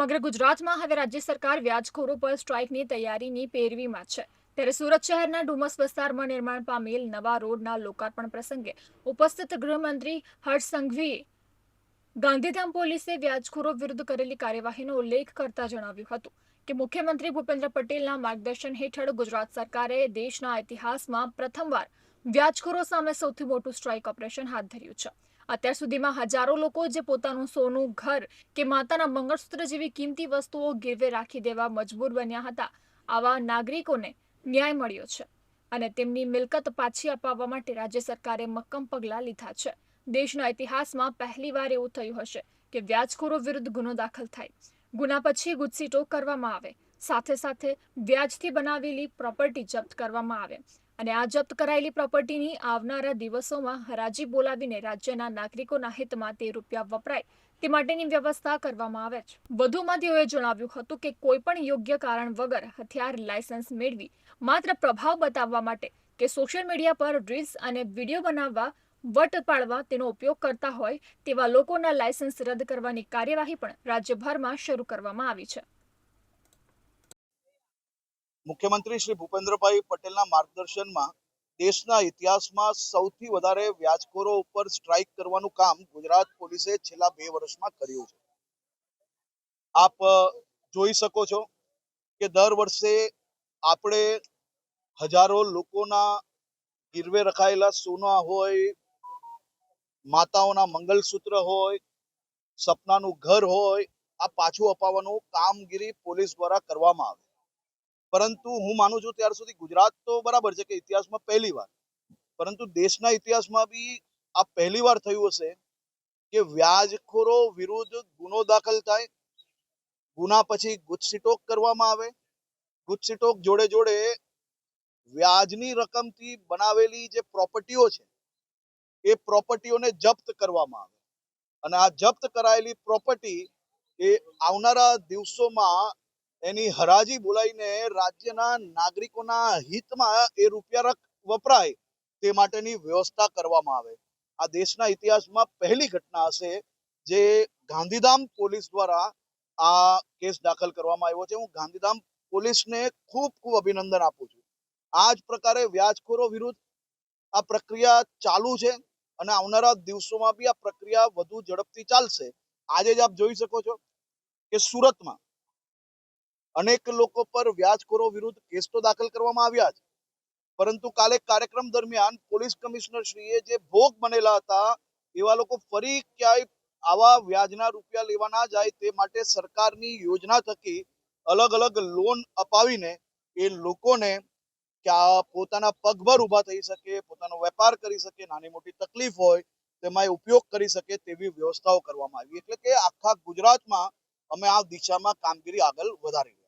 સમગ્ર ગુજરાતમાં હવે રાજ્ય સરકાર વ્યાજખોરો પર સ્ટ્રાઇકની તૈયારીની પેરવીમાં છે. ત્યારે સુરત શહેરના ડુમસ વિસ્તારમાં નિર્માણ પામેલ નવા રોડના લોકાર્પણ પ્રસંગે ઉપસ્થિત ગૃહમંત્રી હર્ષ સંઘવીએ ગાંધીધામ પોલીસે વ્યાજખોરો વિરુદ્ધ કરેલી કાર્યવાહીનો ઉલ્લેખ કરતા જણાવ્યું હતું કે મુખ્યમંત્રી ભૂપેન્દ્ર પટેલના માર્ગદર્શન હેઠળ ગુજરાત સરકારે દેશના ઇતિહાસમાં પ્રથમવાર વ્યાજખોરો સામે સૌથી મોટું સ્ટ્રાઇક ઓપરેશન હાથ ધર્યું છે. અત્યાર સુધીમાં હજારો લોકો જે પોતાનું સોનું, ઘર કે માતાના મંગળસૂત્ર જેવી કિંમતી વસ્તુઓ ગીરવે રાખી દેવા મજબૂર બન્યા હતા, આવા નાગરિકોને ન્યાય મળ્યો છે અને તેમની મિલકત પાછી અપાવવા માટે રાજ્ય સરકારે મક્કમ પગલાં લીધા છે. દેશના ઇતિહાસમાં પહેલીવાર એવું થયું હશે કે વ્યાજખોરો વિરુદ્ધ ગુનો દાખલ થાય, ગુના પછી ગુજસીટો કરવામાં આવે, સાથે સાથે વ્યાજથી બનાવેલી પ્રોપર્ટી જપ્ત કરવામાં આવે અને આ જપ્ત કરાયેલી પ્રોપર્ટીની આવનારા દિવસોમાં હરાજી બોલાવીને રાજ્યના નાગરિકોના હિતમાં તે રૂપિયા વપરાય તે માટેની વ્યવસ્થા કરવામાં આવે છે. વધુમાં તેઓએ જણાવ્યું હતું કે કોઈ પણ યોગ્ય કારણ વગર હથિયાર લાયસન્સ મેળવી માત્ર પ્રભાવ બતાવવા માટે કે સોશિયલ મીડિયા પર રીલ્સ અને વિડીયો બનાવવા વટ પાડવા તેનો ઉપયોગ કરતા હોય તેવા લોકોના લાયસન્સ રદ કરવાની કાર્યવાહી પણ રાજ્યભરમાં શરૂ કરવામાં આવી છે. મુખ્યમંત્રી શ્રી ભૂપેન્દ્રભાઈ પટેલના માર્ગદર્શનમાં દેશના ઇતિહાસમાં સૌથી વધારે વ્યાજખોરો ઉપર સ્ટ્રાઇક કરવાનું કામ ગુજરાત પોલીસે છેલ્લા 2 વર્ષમાં કર્યું છે. આપ જોઈ શકો છો કે દર વર્ષે આપણે હજારો લોકોના ગીરવે રખાયેલા સોના હોય, માતાઓના મંગલસૂત્ર હોય, સપનાનું ઘર હોય, આ પાછું અપાવવાનું કામગીરી પોલીસ દ્વારા કરવામાં આવે. પરંતુ હું માનું છું ત્યાર સુધી ગુજરાત તો બરાબર છે કે ઇતિહાસમાં પહેલી વાર, પરંતુ દેશના ઇતિહાસમાં બી આ પહેલી વાર થયું હશે કે વ્યાજખોરો વિરુદ્ધ ગુનો દાખલ થાય, ગુના પછી ગુજસીટોક કરવામાં આવે, ગુજસીટોક જોડે જોડે વ્યાજની રકમથી બનાવેલી જે પ્રોપર્ટીઓ છે એ પ્રોપર્ટીઓને જપ્ત કરવામાં આવે અને આ જપ્ત કરાયેલી પ્રોપર્ટી એ આવનારા દિવસોમાં એની હરાજી બોલાવીને રાજ્યના નાગરિકોના હિતમાં એ રૂપિયા વપરાય તે માટેની વ્યવસ્થા કરવામાં આવે. આ દેશના ઇતિહાસમાં પહેલી ઘટના હશે જે ગાંધીધામ પોલીસ દ્વારા આ કેસ દાખલ કરવામાં આવ્યો છે. હું ગાંધીધામ પોલીસને ખૂબ ખૂબ અભિનંદન આપું છું. આ જ પ્રકારે વ્યાજખોરો વિરુદ્ધ આ પ્રક્રિયા ચાલુ છે અને આવનારા દિવસોમાં બી આ પ્રક્રિયા વધુ ઝડપથી ચાલશે. આજે જ આપ જોઈ શકો છો કે સુરતમાં અનેક લોકો પર વ્યાજખોરો વિરુદ્ધ કેસ તો દાખલ કરવામાં આવ્યા છે, પરંતુ કાલે કાર્યક્રમ દરમિયાન પોલીસ કમિશનર શ્રીએ જે ભોગ બનેલા હતા એવા લોકો ફરી ક્યાંય આવા વ્યાજના રૂપિયા લેવા ના જાય તે માટે સરકારની યોજના થકી અલગ અલગ લોન અપાવીને એ લોકોને પોતાના પગભર ઊભા થઈ શકે, પોતાનો વેપાર કરી શકે, નાની મોટી તકલીફ હોય તેમાં એ ઉપયોગ કરી શકે તેવી વ્યવસ્થાઓ કરવામાં આવી. એટલે કે આખા ગુજરાતમાં અમે આ દિશામાં કામગીરી આગળ વધારી